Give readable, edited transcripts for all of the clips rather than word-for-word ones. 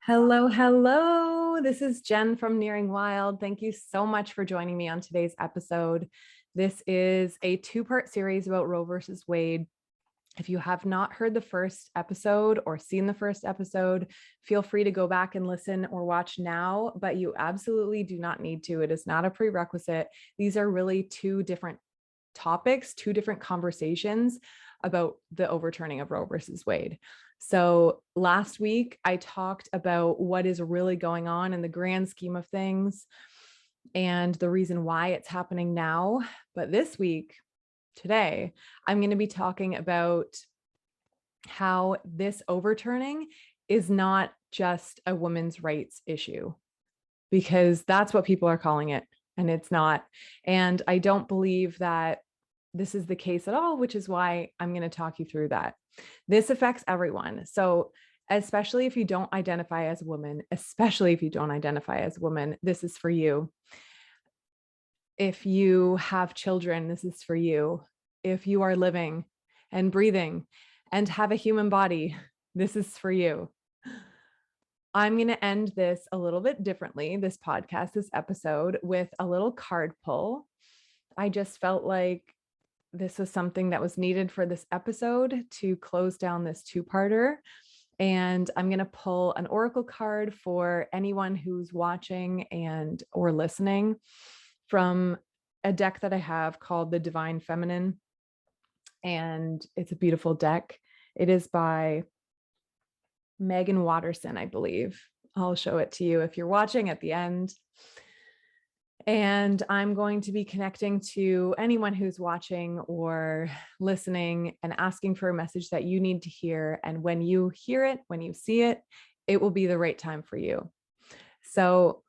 Hello, hello. This is Jen from Nearing Wild. Thank you so much for joining me on today's episode. This is a two-part series about Roe versus Wade. If you have not heard the first episode or seen the first episode, feel free to go back and listen or watch now, but you absolutely do not need to. It is not a prerequisite. These are really two different topics, two different conversations about the overturning of Roe versus Wade. So last week, I talked about what is really going on in the grand scheme of things and the reason why it's happening now. But this week, today, I'm going to be talking about how this overturning is not just a women's rights issue, because that's what people are calling it, and it's not. And I don't believe that this is the case at all, which is why I'm going to talk you through that. This affects everyone. So especially if you don't identify as a woman, this is for you. If you have children, this is for you. If you are living and breathing and have a human body, this is for you. I'm going to end this a little bit differently, this podcast, this episode, with a little card pull. I just felt like this was something that was needed for this episode to close down this two-parter. And I'm going to pull an oracle card for anyone who's watching and or listening from a deck that I have called the Divine Feminine. And it's a beautiful deck. It is by Megan Watterson, I believe. I'll show it to you if you're watching at the end. And I'm going to be connecting to anyone who's watching or listening and asking for a message that you need to hear. And when you hear it, when you see it, it will be the right time for you. So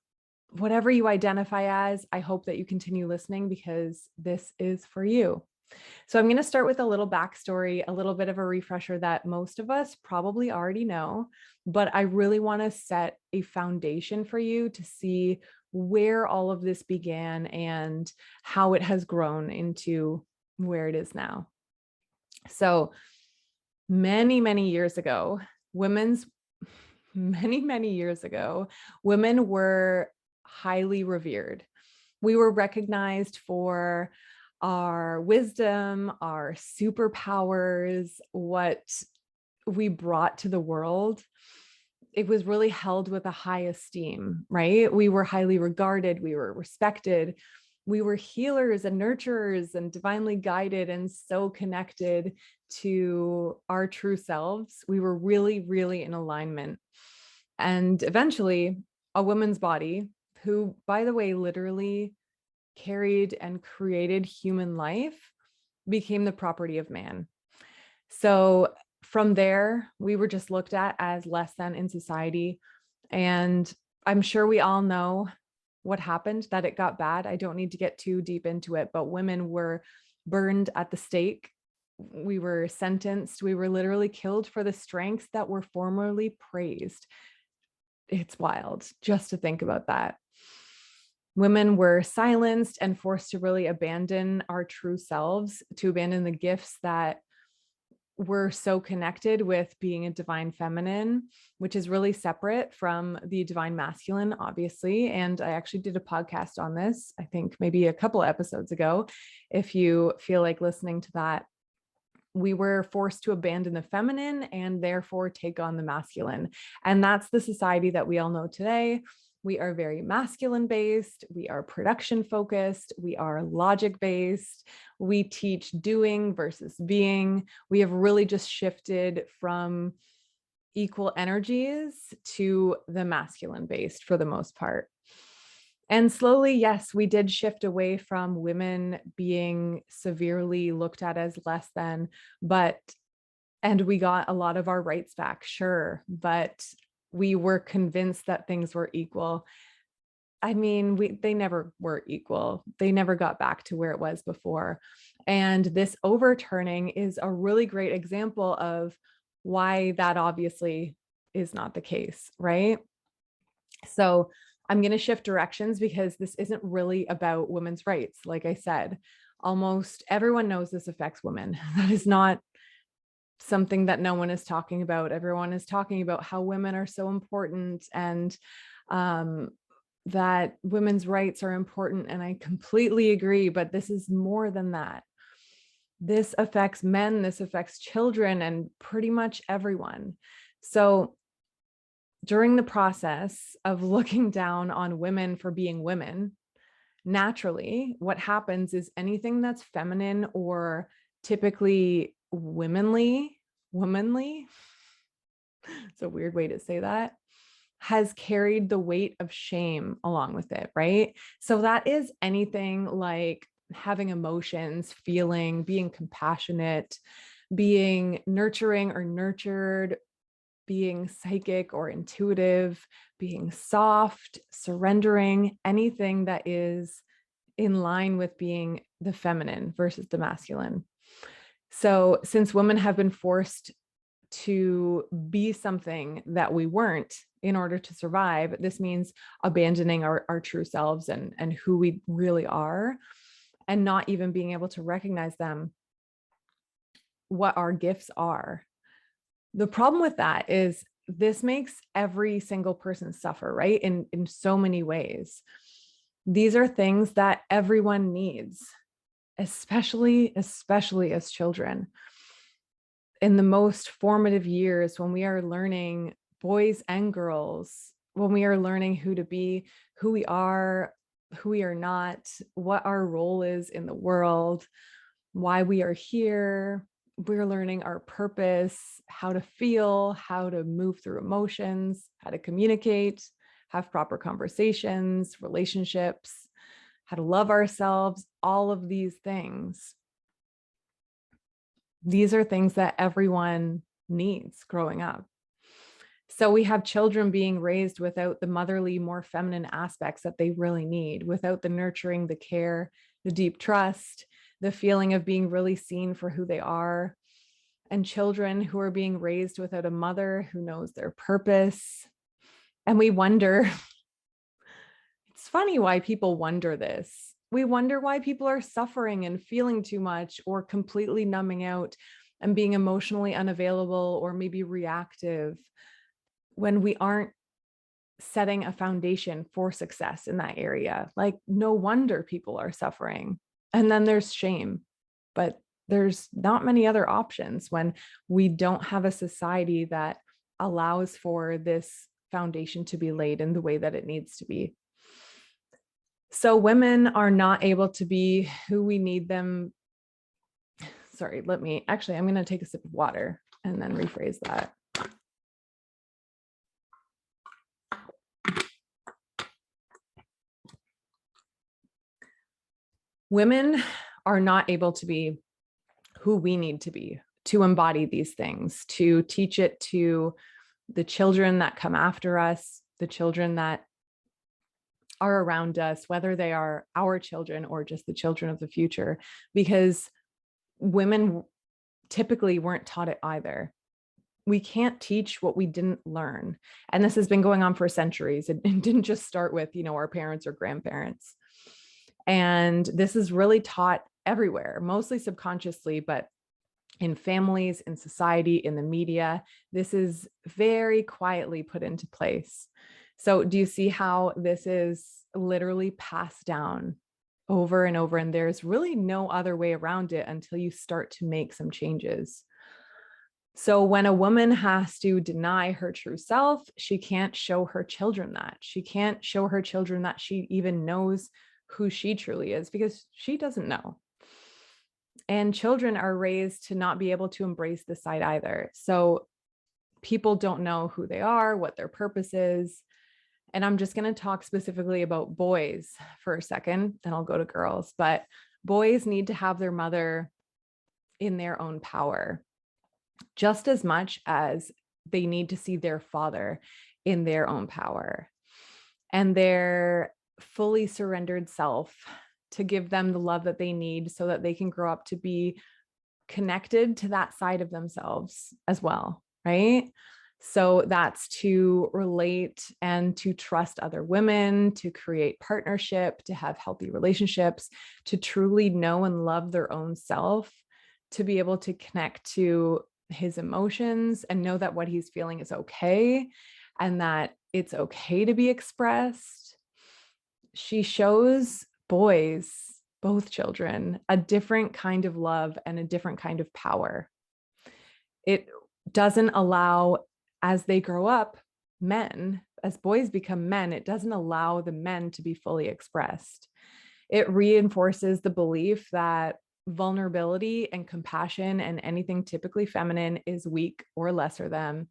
whatever you identify as, I hope that you continue listening because this is for you. So I'm going to start with a little backstory, a little bit of a refresher that most of us probably already know, but I really want to set a foundation for you to see where all of this began and how it has grown into where it is now. So many, many years ago, women were highly revered. We were recognized for our wisdom, our superpowers, what we brought to the world. It was really held with a high esteem, right? We were highly regarded, we were respected, we were healers and nurturers and divinely guided and so connected to our true selves. We were really, really in alignment. And eventually, a woman's body, who, by the way, literally carried and created human life, became the property of man. So from there, we were just looked at as less than in society. And I'm sure we all know what happened, that it got bad. I don't need to get too deep into it, but women were burned at the stake. We were sentenced. We were literally killed for the strengths that were formerly praised. It's wild just to think about that. Women were silenced and forced to really abandon our true selves, to abandon the gifts that were so connected with being a divine feminine, which is really separate from the divine masculine, obviously. And I actually did a podcast on this, I think maybe a couple episodes ago. If you feel like listening to that, we were forced to abandon the feminine and therefore take on the masculine. And that's the society that we all know today. We are very masculine based. We are production focused. We are logic based. We teach doing versus being. We have really just shifted from equal energies to the masculine based for the most part. And slowly, yes, we did shift away from women being severely looked at as less than, and we got a lot of our rights back, sure, but we were convinced that things were equal. I mean, they never were equal. They never got back to where it was before. And this overturning is a really great example of why that obviously is not the case, right? So I'm going to shift directions because this isn't really about women's rights. Like I said, almost everyone knows this affects women. That is not something that no one is talking about. Everyone is talking about how women are so important, and that women's rights are important. And I completely agree, but this is more than that. This affects men, this affects children, and pretty much everyone. So during the process of looking down on women for being women, naturally, what happens is anything that's feminine or typically womanly, it's a weird way to say that, has carried the weight of shame along with it, right? So that is anything like having emotions, feeling, being compassionate, being nurturing or nurtured, being psychic or intuitive, being soft, surrendering, anything that is in line with being the feminine versus the masculine. So since women have been forced to be something that we weren't in order to survive, this means abandoning our true selves and who we really are, and not even being able to recognize them, what our gifts are. The problem with that is this makes every single person suffer, right? In so many ways. These are things that everyone needs, especially as children. In the most formative years, when we are learning, boys and girls, when we are learning who to be, who we are not, what our role is in the world, why we are here, we're learning our purpose, how to feel, how to move through emotions, how to communicate, have proper conversations, relationships, how to love ourselves, all of these things. These are things that everyone needs growing up. So we have children being raised without the motherly, more feminine aspects that they really need, without the nurturing, the care, the deep trust, the feeling of being really seen for who they are. And children who are being raised without a mother who knows their purpose. And we wonder, it's funny why people wonder this. We wonder why people are suffering and feeling too much, or completely numbing out and being emotionally unavailable, or maybe reactive, when we aren't setting a foundation for success in that area. Like, no wonder people are suffering. And then there's shame, but there's not many other options when we don't have a society that allows for this foundation to be laid in the way that it needs to be. So women are not able to be who we need them. Sorry, I'm going to take a sip of water and then rephrase that. Women are not able to be who we need to be, to embody these things, to teach it to the children that come after us, the children that are around us, whether they are our children or just the children of the future, because women typically weren't taught it either. We can't teach what we didn't learn. And this has been going on for centuries. It didn't just start with, our parents or grandparents. And this is really taught everywhere, mostly subconsciously, but in families, in society, in the media, this is very quietly put into place. So do you see how this is literally passed down over and over? And there's really no other way around it until you start to make some changes. So when a woman has to deny her true self, she can't show her children that. She can't show her children that she even knows who she truly is, because she doesn't know. And children are raised to not be able to embrace this side either. So people don't know who they are, what their purpose is. And I'm just going to talk specifically about boys for a second, then I'll go to girls. But boys need to have their mother in their own power, just as much as they need to see their father in their own power and their fully surrendered self, to give them the love that they need so that they can grow up to be connected to that side of themselves as well, right? So that's to relate and to trust other women, to create partnership, to have healthy relationships, to truly know and love their own self, to be able to connect to his emotions and know that what he's feeling is okay and that it's okay to be expressed. She shows boys, both children, a different kind of love and a different kind of power. It doesn't allow, as they grow up, men, as boys become men, it doesn't allow the men to be fully expressed. It reinforces the belief that vulnerability and compassion and anything typically feminine is weak or lesser than.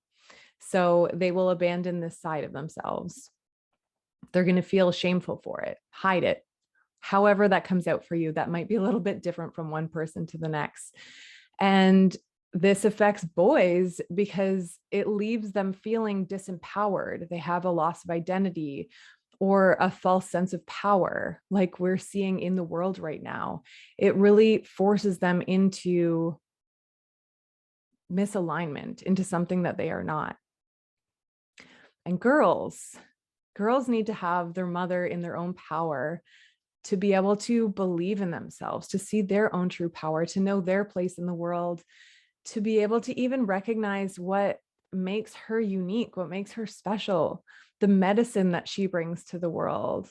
So they will abandon this side of themselves. They're going to feel shameful for it, hide it. However that comes out for you, that might be a little bit different from one person to the next. And this affects boys because it leaves them feeling disempowered. They have a loss of identity or a false sense of power, like we're seeing in the world right now. It really forces them into misalignment, into something that they are not. And girls need to have their mother in their own power, to be able to believe in themselves, to see their own true power, to know their place in the world, to be able to even recognize what makes her unique, what makes her special, the medicine that she brings to the world.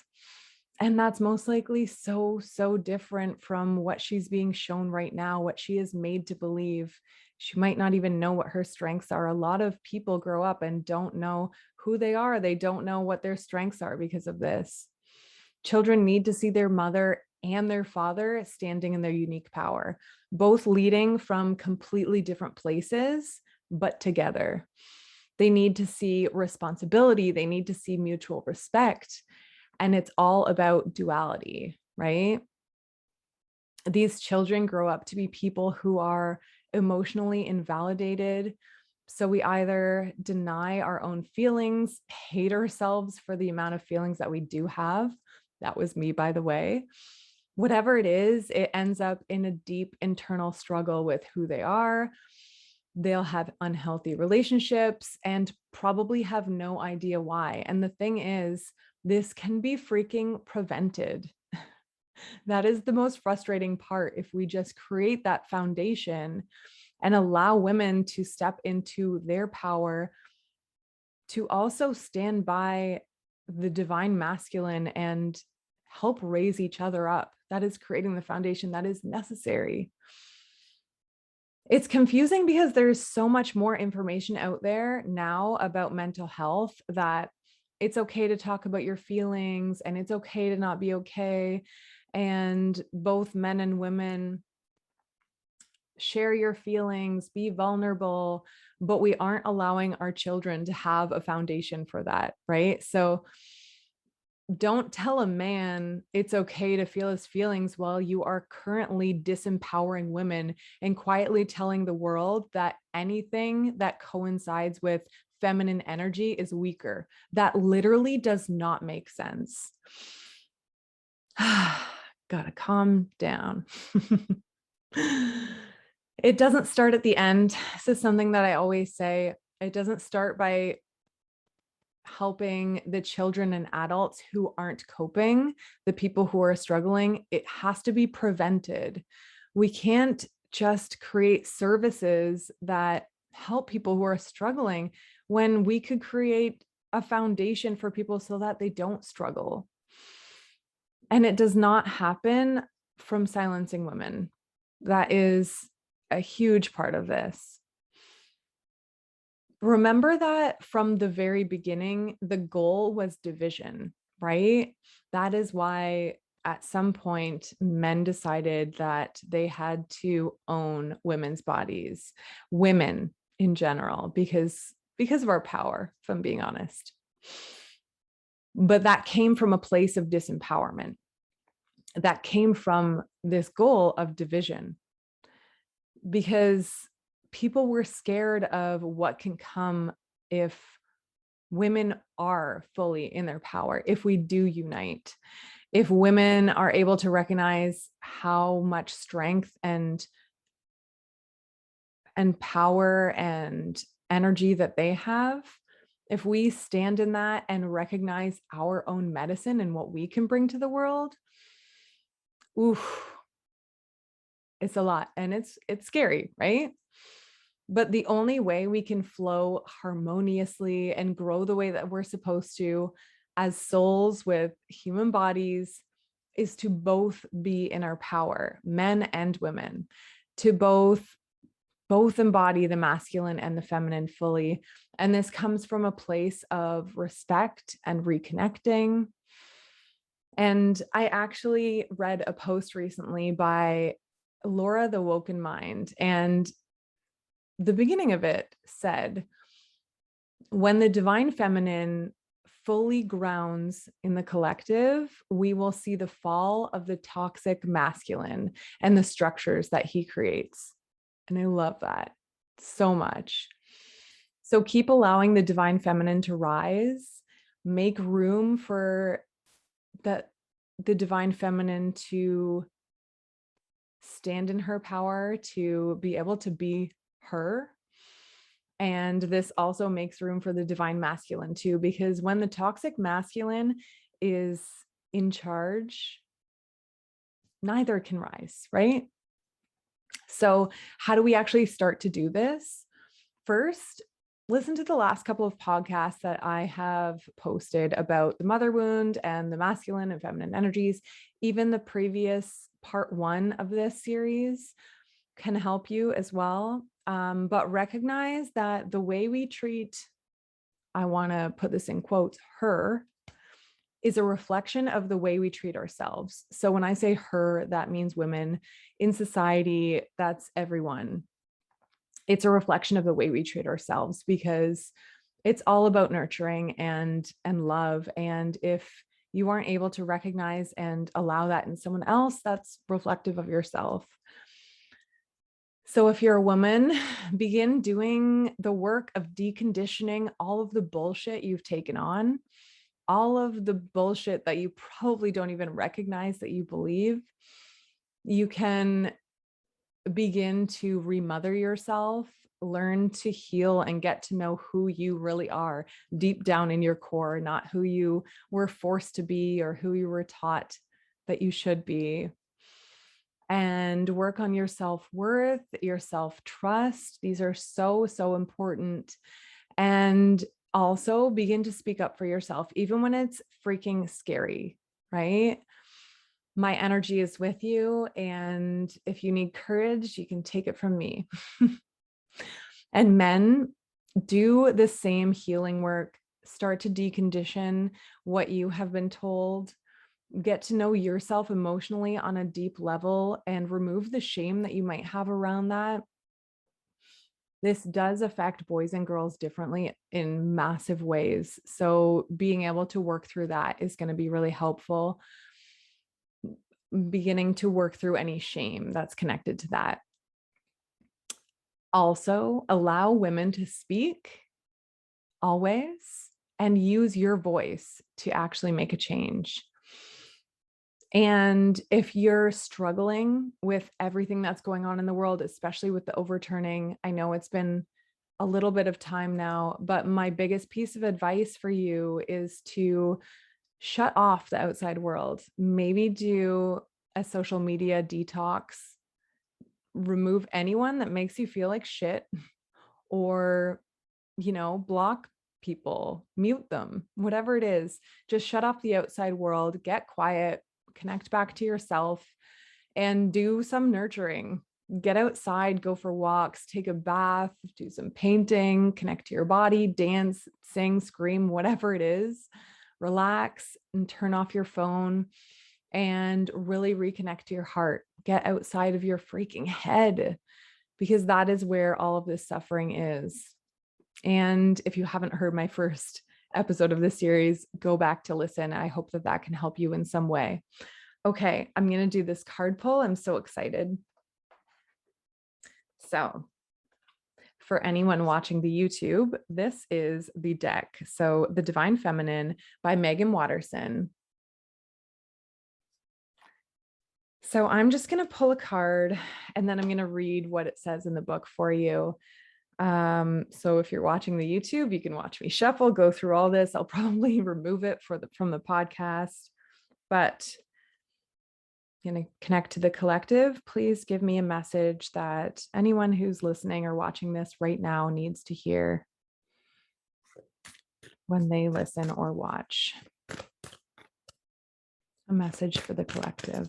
And that's most likely so, so different from what she's being shown right now, what she is made to believe. She might not even know what her strengths are. A lot of people grow up and don't know who they are. They don't know what their strengths are because of this. Children need to see their mother and their father standing in their unique power, both leading from completely different places, but together. They need to see responsibility. They need to see mutual respect. And it's all about duality, right? These children grow up to be people who are emotionally invalidated. So we either deny our own feelings, hate ourselves for the amount of feelings that we do have. That was me, by the way. Whatever it is, it ends up in a deep internal struggle with who they are. They'll have unhealthy relationships and probably have no idea why. And the thing is, this can be freaking prevented. That is the most frustrating part. If we just create that foundation and allow women to step into their power, to also stand by the divine masculine and help raise each other up, that is creating the foundation that is necessary. It's confusing because there's so much more information out there now about mental health, that it's okay to talk about your feelings and it's okay to not be okay. And both men and women share your feelings, be vulnerable, but we aren't allowing our children to have a foundation for that, right? So don't tell a man it's okay to feel his feelings while you are currently disempowering women and quietly telling the world that anything that coincides with feminine energy is weaker. That literally does not make sense. Gotta calm down. It doesn't start at the end. This is something that I always say. It doesn't start by helping the children and adults who aren't coping, the people who are struggling. It has to be prevented. We can't just create services that help people who are struggling when we could create a foundation for people so that they don't struggle. And it does not happen from silencing women. That is a huge part of this. Remember that from the very beginning, the goal was division, right? That is why at some point men decided that they had to own women's bodies, women in general, because of our power, if I'm being honest. But that came from a place of disempowerment. That came from this goal of division, because people were scared of what can come if women are fully in their power, if we do unite, if women are able to recognize how much strength and power and energy that they have. If we stand in that and recognize our own medicine and what we can bring to the world, oof, it's a lot, and it's scary, right? But the only way we can flow harmoniously and grow the way that we're supposed to as souls with human bodies is to both be in our power, men and women, to both embody the masculine and the feminine fully. And this comes from a place of respect and reconnecting. And I actually read a post recently by Laura the Woken Mind, and the beginning of it said, when the divine feminine fully grounds in the collective, we will see the fall of the toxic masculine and the structures that he creates. And I love that so much. So keep allowing the divine feminine to rise, make room for the divine feminine to stand in her power, to be able to be her. And this also makes room for the divine masculine too, because when the toxic masculine is in charge, neither can rise, right? So how do we actually start to do this? First, listen to the last couple of podcasts that I have posted about the mother wound and the masculine and feminine energies. Even the previous part 1 of this series can help you as well. But recognize that the way we treat, I want to put this in quotes, her, is a reflection of the way we treat ourselves. So when I say her, that means women in society, that's everyone. It's a reflection of the way we treat ourselves, because it's all about nurturing and love. And if you aren't able to recognize and allow that in someone else, that's reflective of yourself. So if you're a woman, begin doing the work of deconditioning all of the bullshit you've taken on, all of the bullshit that you probably don't even recognize that you believe. You can begin to remother yourself, learn to heal, and get to know who you really are deep down in your core, not who you were forced to be or who you were taught that you should be. And work on your self-worth, your self-trust. These are so, so important. And also begin to speak up for yourself, even when it's freaking scary, right? My energy is with you. And if you need courage, you can take it from me. And men, do the same healing work. Start to decondition what you have been told. Get to know yourself emotionally on a deep level and remove the shame that you might have around that. This does affect boys and girls differently in massive ways. So being able to work through that is going to be really helpful. Beginning to work through any shame that's connected to that. Also, allow women to speak always and use your voice to actually make a change. And if you're struggling with everything that's going on in the world, especially with the overturning, I know it's been a little bit of time now, but my biggest piece of advice for you is to shut off the outside world. Maybe do a social media detox, remove anyone that makes you feel like shit, or, block people, mute them, whatever it is. Just shut off the outside world, get quiet, connect back to yourself, and do some nurturing. Get outside, go for walks, take a bath, do some painting, connect to your body, dance, sing, scream, whatever it is. Relax and turn off your phone and really reconnect to your heart. Get outside of your freaking head, because that is where all of this suffering is. And if you haven't heard my first episode of this series, go back to listen. I hope that that can help you in some way. Okay, I'm going to do this card pull. I'm so excited. So for anyone watching the YouTube, this is the deck. So The Divine Feminine by Megan Watterson. So I'm just going to pull a card and then I'm going to read what it says in the book for you. So if you're watching the YouTube, you can watch me shuffle, go through all this. I'll probably remove it from the podcast, but going to connect to the collective. Please give me a message that anyone who's listening or watching this right now needs to hear when they listen or watch. A message for the collective.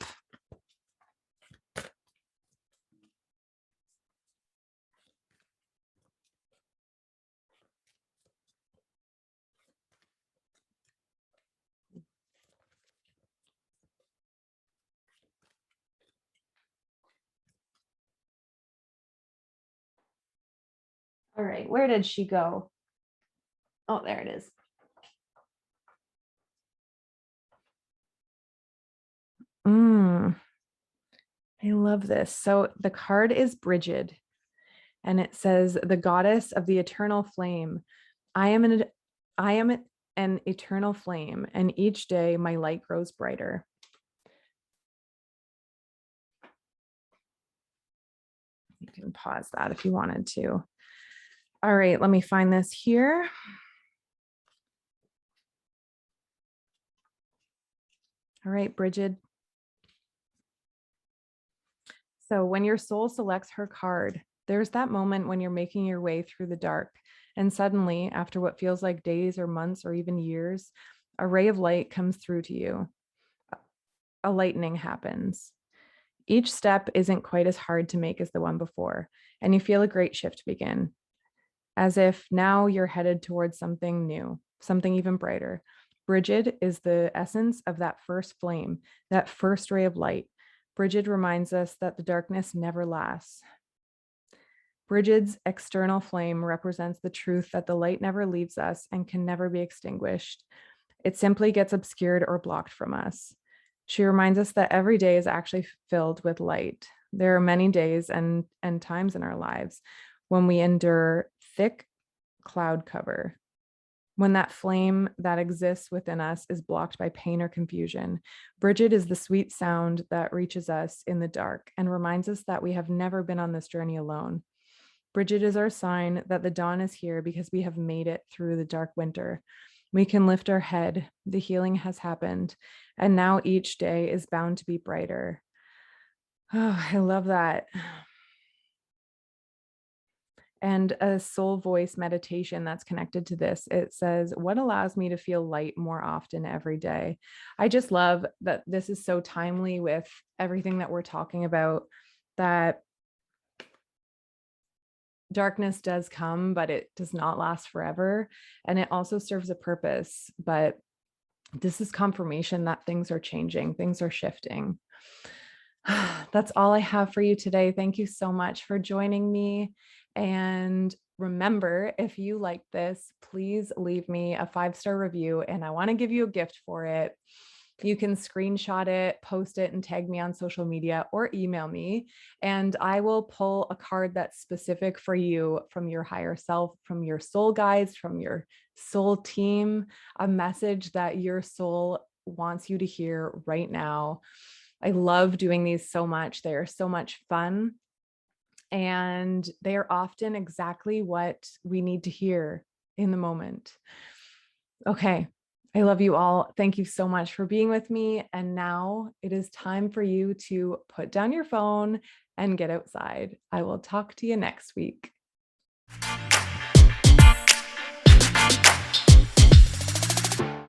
All right, where did she go? Oh, there it is. I love this. So the card is Brigid, and it says, the goddess of the eternal flame. I am an eternal flame, and each day my light grows brighter. You can pause that if you wanted to. All right, let me find this here. All right, Brigid. So when your soul selects her card, there's that moment when you're making your way through the dark, and suddenly, after what feels like days or months or even years, a ray of light comes through to you. A lightning happens. Each step isn't quite as hard to make as the one before, and you feel a great shift begin, as if now you're headed towards something new, something even brighter. Brigid is the essence of that first flame, that first ray of light. Brigid reminds us that the darkness never lasts. Brigid's external flame represents the truth that the light never leaves us and can never be extinguished. It simply gets obscured or blocked from us. She reminds us that every day is actually filled with light. There are many days and times in our lives when we endure thick cloud cover, when that flame that exists within us is blocked by pain or confusion. Brigid is the sweet sound that reaches us in the dark and reminds us that we have never been on this journey alone. Brigid is our sign that the dawn is here because we have made it through the dark winter. We can lift our head. The healing has happened, and now each day is bound to be brighter. Oh, I love that. And a soul voice meditation that's connected to this. It says, what allows me to feel light more often every day? I just love that this is so timely with everything that we're talking about, that darkness does come, but it does not last forever. And it also serves a purpose. But this is confirmation that things are changing, things are shifting. That's all I have for you today. Thank you so much for joining me. And remember, if you like this, please leave me a 5-star review, and I want to give you a gift for it. You can screenshot it, post it, and tag me on social media or email me, and I will pull a card that's specific for you from your higher self, from your soul guides, from your soul team, a message that your soul wants you to hear right now. I love doing these so much. They are so much fun, and they are often exactly what we need to hear in the moment. Okay. I love you all. Thank you so much for being with me. And now it is time for you to put down your phone and get outside. I will talk to you next week.